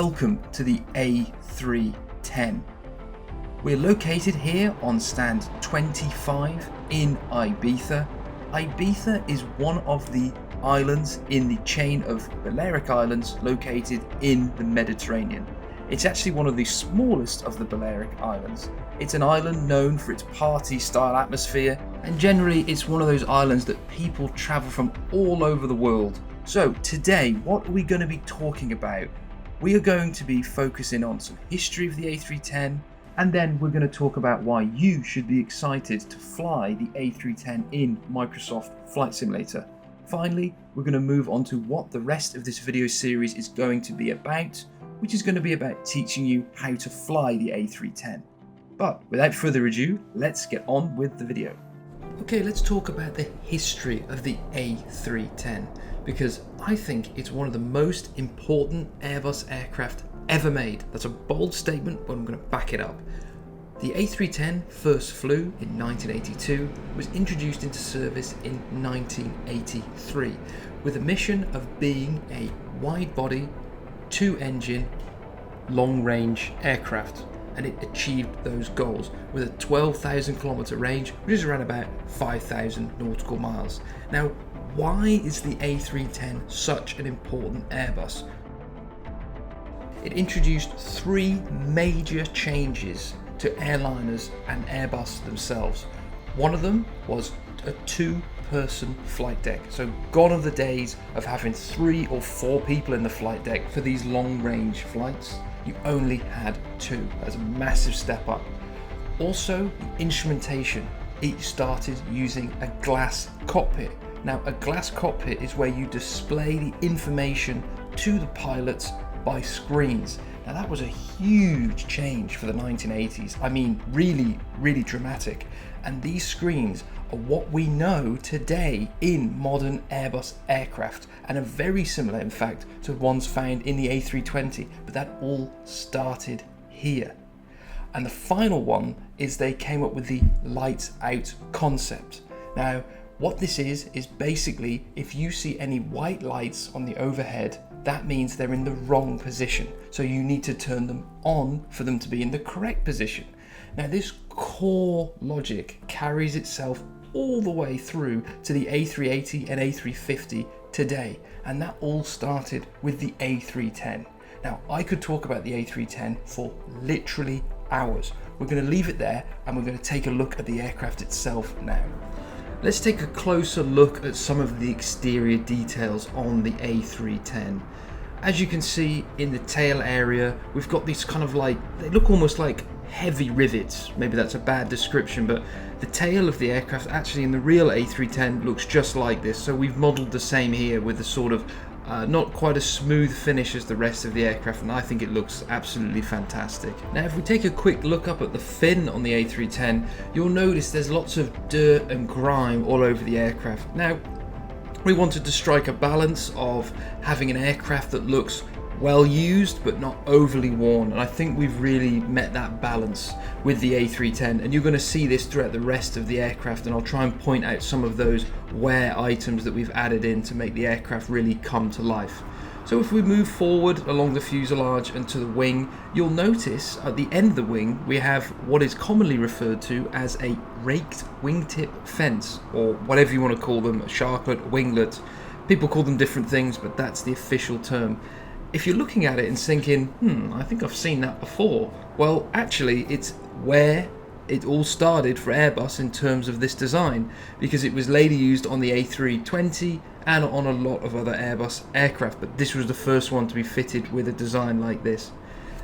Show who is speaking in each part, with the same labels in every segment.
Speaker 1: welcome to the A310. We're located here on stand 25 in Ibiza. Ibiza is one of the islands in the chain of Balearic Islands located in the Mediterranean. It's actually one of the smallest of the Balearic Islands. It's an island known for its party-style atmosphere, and generally it's one of those islands that people travel from all over the world. So today, what are we going to be talking about? We are going to be focusing on some history of the A310, and then we're going to talk about why you should be excited to fly the A310 in Microsoft Flight Simulator. Finally, we're going to move on to what the rest of this video series is going to be about, which is going to be about teaching you how to fly the A310. But without further ado, let's get on with the video. Okay, let's talk about the history of the A310, because I think it's one of the most important Airbus aircraft ever made. That's a bold statement, but I'm going to back it up. The A310 first flew in 1982, was introduced into service in 1983, with a mission of being a wide-body, two-engine, long-range aircraft. And it achieved those goals with a 12,000 kilometer range, which is around about 5,000 nautical miles. Now, why is the A310 such an important Airbus? It introduced three major changes to airliners and Airbus themselves. One of them was a two-person flight deck. So gone are the days of having 3 or 4 people in the flight deck for these long-range flights. You only had 2. That's a massive step up. Also, the instrumentation. It started using a glass cockpit. Now, a glass cockpit is where you display the information to the pilots by screens. Now, that was a huge change for the 1980s. I mean, really, really dramatic. And these screens are what we know today in modern Airbus aircraft, and are very similar, in fact, to ones found in the A320, but that all started here. And the final one is they came up with the lights out concept. Now, what this is basically, if you see any white lights on the overhead, that means they're in the wrong position. So you need to turn them on for them to be in the correct position. Now, this core logic carries itself all the way through to the A380 and A350 today. And that all started with the A310. Now, I could talk about the A310 for literally hours. We're going to leave it there and we're going to take a look at the aircraft itself now. Let's take a closer look at some of the exterior details on the A310. As you can see in the tail area, we've got these kind of like, they look almost like heavy rivets. Maybe that's a bad description, but the tail of the aircraft actually in the real A310 looks just like this. So we've modeled the same here with a sort of not quite a smooth finish as the rest of the aircraft, and I think it looks absolutely fantastic. Now, if we take a quick look up at the fin on the A310, you'll notice there's lots of dirt and grime all over the aircraft. Now, we wanted to strike a balance of having an aircraft that looks well used but not overly worn, and I think we've really met that balance with the A310, and you're going to see this throughout the rest of the aircraft, and I'll try and point out some of those wear items that we've added in to make the aircraft really come to life. So if we move forward along the fuselage and to the wing, you'll notice at the end of the wing we have what is commonly referred to as a raked wingtip fence, or whatever you want to call them, a sharklet, a winglet. People call them different things, but that's the official term. If you're looking at it and thinking, I think I've seen that before, well, actually, it's where it all started for Airbus in terms of this design, because it was later used on the A320 and on a lot of other Airbus aircraft, but this was the first one to be fitted with a design like this.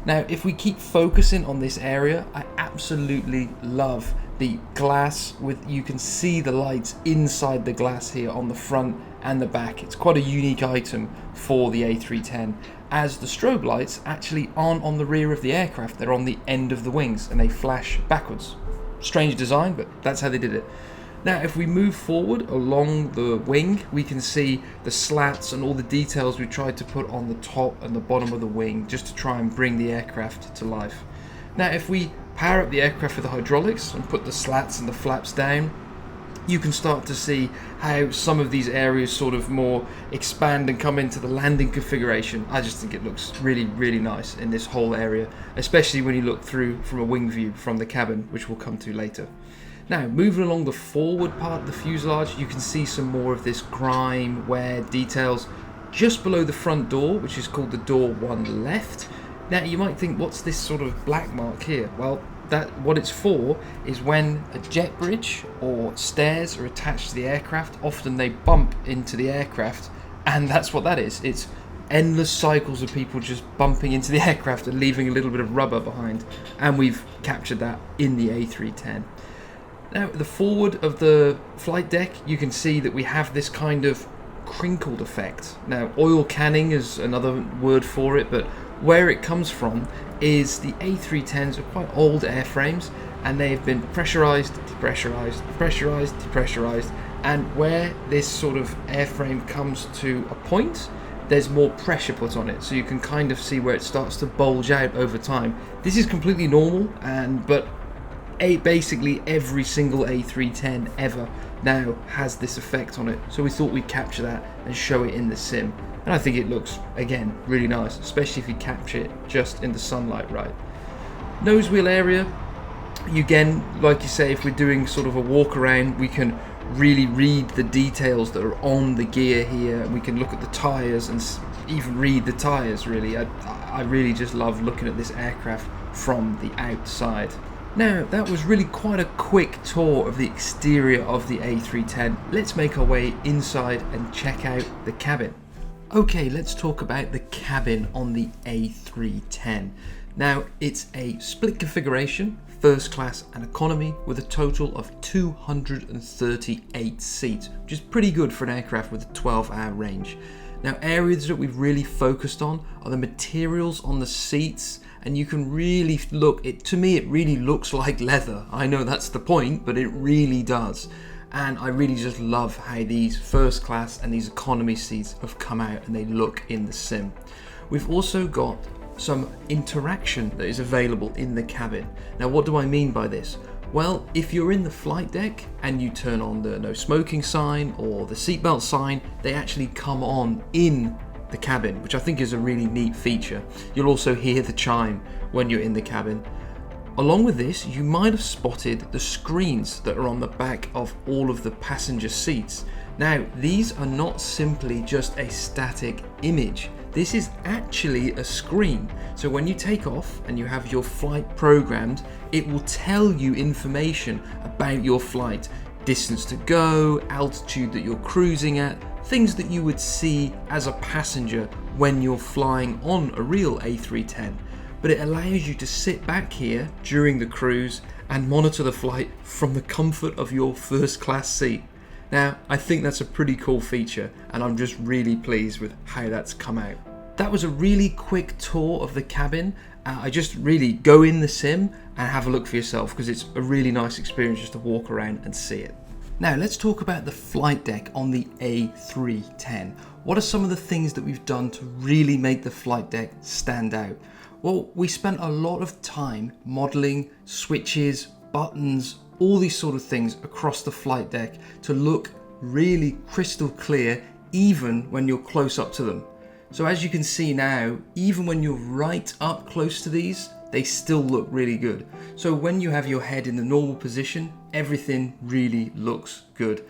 Speaker 1: Now, if we keep focusing on this area, I absolutely love the glass you can see the lights inside the glass here on the front and the back. It's quite a unique item for the A310, as the strobe lights actually aren't on the rear of the aircraft, they're on the end of the wings and they flash backwards. Strange design, but that's how they did it. Now, if we move forward along the wing, we can see the slats and all the details we tried to put on the top and the bottom of the wing just to try and bring the aircraft to life. Now, if we power up the aircraft with the hydraulics and put the slats and the flaps down, you can start to see how some of these areas sort of more expand and come into the landing configuration. I just think it looks really, really nice in this whole area, especially when you look through from a wing view from the cabin, which we'll come to later. Now, moving along the forward part of the fuselage, you can see some more of this grime, wear details just below the front door, which is called the door 1 left. Now, you might think, what's this sort of black mark here? Well, what it's for is when a jet bridge or stairs are attached to the aircraft, often they bump into the aircraft, and that's what that is. It's endless cycles of people just bumping into the aircraft and leaving a little bit of rubber behind, and we've captured that in the A310. Now, at the forward of the flight deck, you can see that we have this kind of crinkled effect. Now, oil canning is another word for it, but where it comes from is the A310s are quite old airframes, and they have been pressurized, depressurized, pressurized, depressurized, and where this sort of airframe comes to a point, there's more pressure put on it, so you can kind of see where it starts to bulge out over time. This is completely normal, but basically every single A310 ever now has this effect on it, so we thought we'd capture that and show it in the sim. And I think it looks, again, really nice, especially if you capture it just in the sunlight right. Nose wheel area, again, like you say, if we're doing sort of a walk around, we can really read the details that are on the gear here, and we can look at the tyres and even read the tyres, really. I really just love looking at this aircraft from the outside. Now, that was really quite a quick tour of the exterior of the A310. Let's make our way inside and check out the cabin. Okay, let's talk about the cabin on the A310. Now, it's a split configuration, first class and economy, with a total of 238 seats, which is pretty good for an aircraft with a 12-hour range. Now, areas that we've really focused on are the materials on the seats, and you can really look, to me it really looks like leather. I know that's the point, but it really does. And I really just love how these first class and these economy seats have come out and they look in the sim. We've also got some interaction that is available in the cabin. Now, what do I mean by this? Well, if you're in the flight deck and you turn on the no smoking sign or the seatbelt sign, they actually come on in the cabin, which I think is a really neat feature. You'll also hear the chime when you're in the cabin. Along with this, you might have spotted the screens that are on the back of all of the passenger seats. Now, these are not simply just a static image. This is actually a screen. So when you take off and you have your flight programmed, it will tell you information about your flight, distance to go, altitude that you're cruising at, things that you would see as a passenger when you're flying on a real A310. But it allows you to sit back here during the cruise and monitor the flight from the comfort of your first class seat. Now, I think that's a pretty cool feature, and I'm just really pleased with how that's come out. That was a really quick tour of the cabin. I just really go in the sim and have a look for yourself, because it's a really nice experience just to walk around and see it. Now, let's talk about the flight deck on the A310. What are some of the things that we've done to really make the flight deck stand out? Well, we spent a lot of time modeling switches, buttons, all these sort of things across the flight deck to look really crystal clear, even when you're close up to them. So as you can see now, even when you're right up close to these, they still look really good. So when you have your head in the normal position, everything really looks good.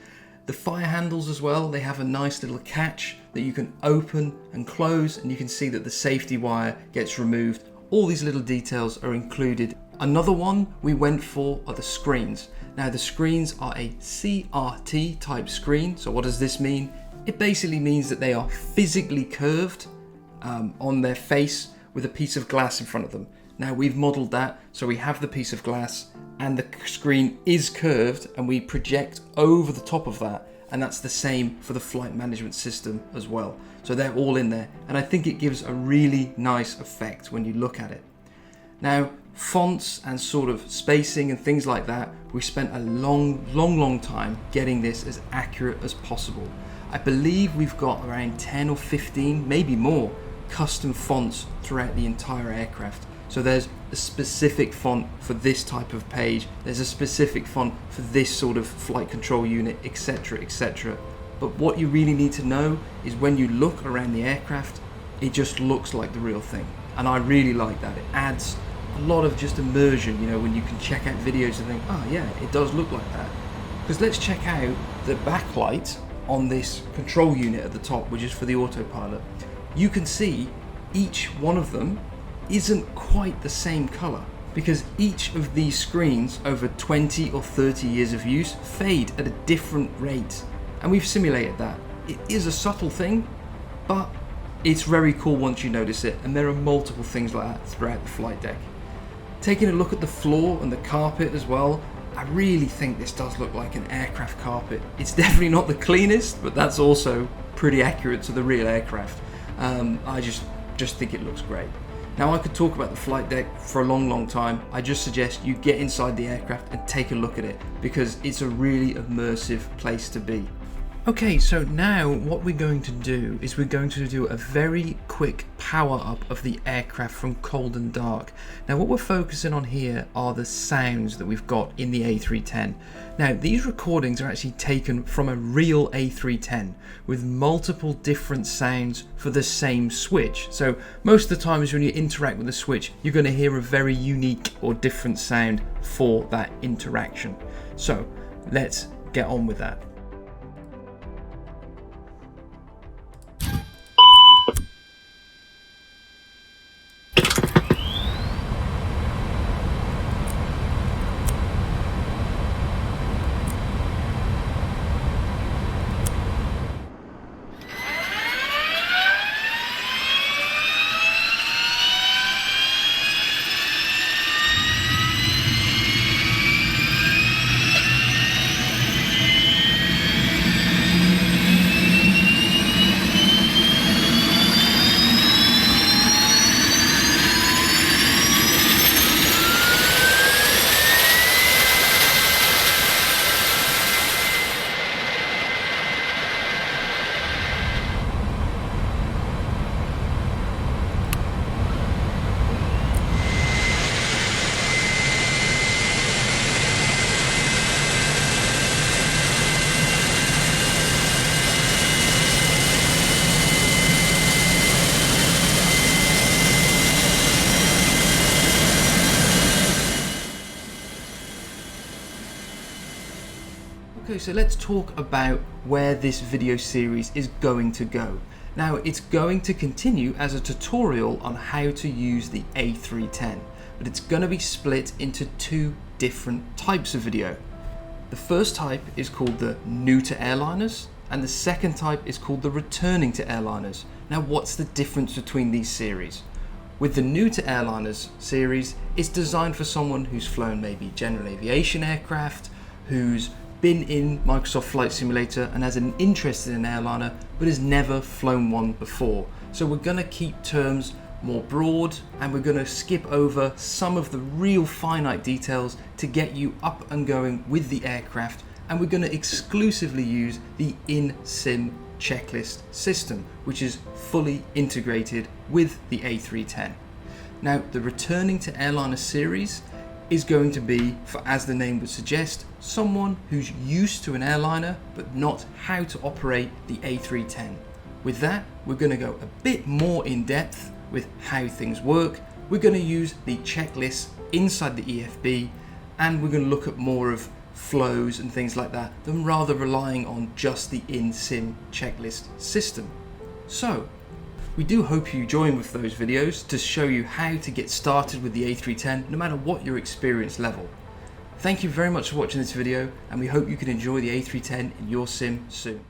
Speaker 1: The fire handles as well, they have a nice little catch that you can open and close, and you can see that the safety wire gets removed. All these little details are included. Another one we went for are the screens. Now, the screens are a CRT type screen. So what does this mean? It basically means that they are physically curved on their face with a piece of glass in front of them. Now, we've modeled that, so we have the piece of glass and the screen is curved, and we project over the top of that, and that's the same for the flight management system as well. So they're all in there, and I think it gives a really nice effect when you look at it. Now, fonts and sort of spacing and things like that, we spent a long time getting this as accurate as possible. I believe we've got around 10 or 15, maybe more, custom fonts throughout the entire aircraft. So there's a specific font for this type of page, there's a specific font for this sort of flight control unit, etc, etc. But what you really need to know is when you look around the aircraft, it just looks like the real thing. And I really like that. It adds a lot of just immersion, you know, when you can check out videos and think, oh yeah, it does look like that. Because let's check out the backlight on this control unit at the top, which is for the autopilot. You can see each one of them isn't quite the same color, because each of these screens over 20 or 30 years of use fade at a different rate. And we've simulated that. It is a subtle thing, but it's very cool once you notice it, and there are multiple things like that throughout the flight deck. Taking a look at the floor and the carpet as well, I really think this does look like an aircraft carpet. It's definitely not the cleanest, but that's also pretty accurate to the real aircraft. I just think it looks great. Now, I could talk about the flight deck for a long time. I just suggest you get inside the aircraft and take a look at it, because it's a really immersive place to be. Okay, so now what we're going to do is we're going to do a very quick power up of the aircraft from cold and dark. Now what we're focusing on here are the sounds that we've got in the A310. Now these recordings are actually taken from a real A310 with multiple different sounds for the same switch. So most of the times when you interact with the switch, you're going to hear a very unique or different sound for that interaction. So let's get on with that. Okay, so let's talk about where this video series is going to go. Now, it's going to continue as a tutorial on how to use the A310, but it's going to be split into two different types of video. The first type is called the new to airliners, and the second type is called the returning to airliners. Now, what's the difference between these series? With the new to airliners series, it's designed for someone who's flown maybe general aviation aircraft, who's been in Microsoft Flight Simulator and has an interest in an airliner but has never flown one before. So we're going to keep terms more broad, and we're going to skip over some of the real finite details to get you up and going with the aircraft, and we're going to exclusively use the in-sim checklist system, which is fully integrated with the A310. Now, the returning to airliner series is going to be for, as the name would suggest, someone who's used to an airliner but not how to operate the A310. With that, we're going to go a bit more in depth with how things work. We're going to use the checklists inside the EFB, and we're going to look at more of flows and things like that than rather relying on just the in-sim checklist system. So we do hope you join with those videos to show you how to get started with the A310 no matter what your experience level. Thank you very much for watching this video, and we hope you can enjoy the A310 in your sim soon.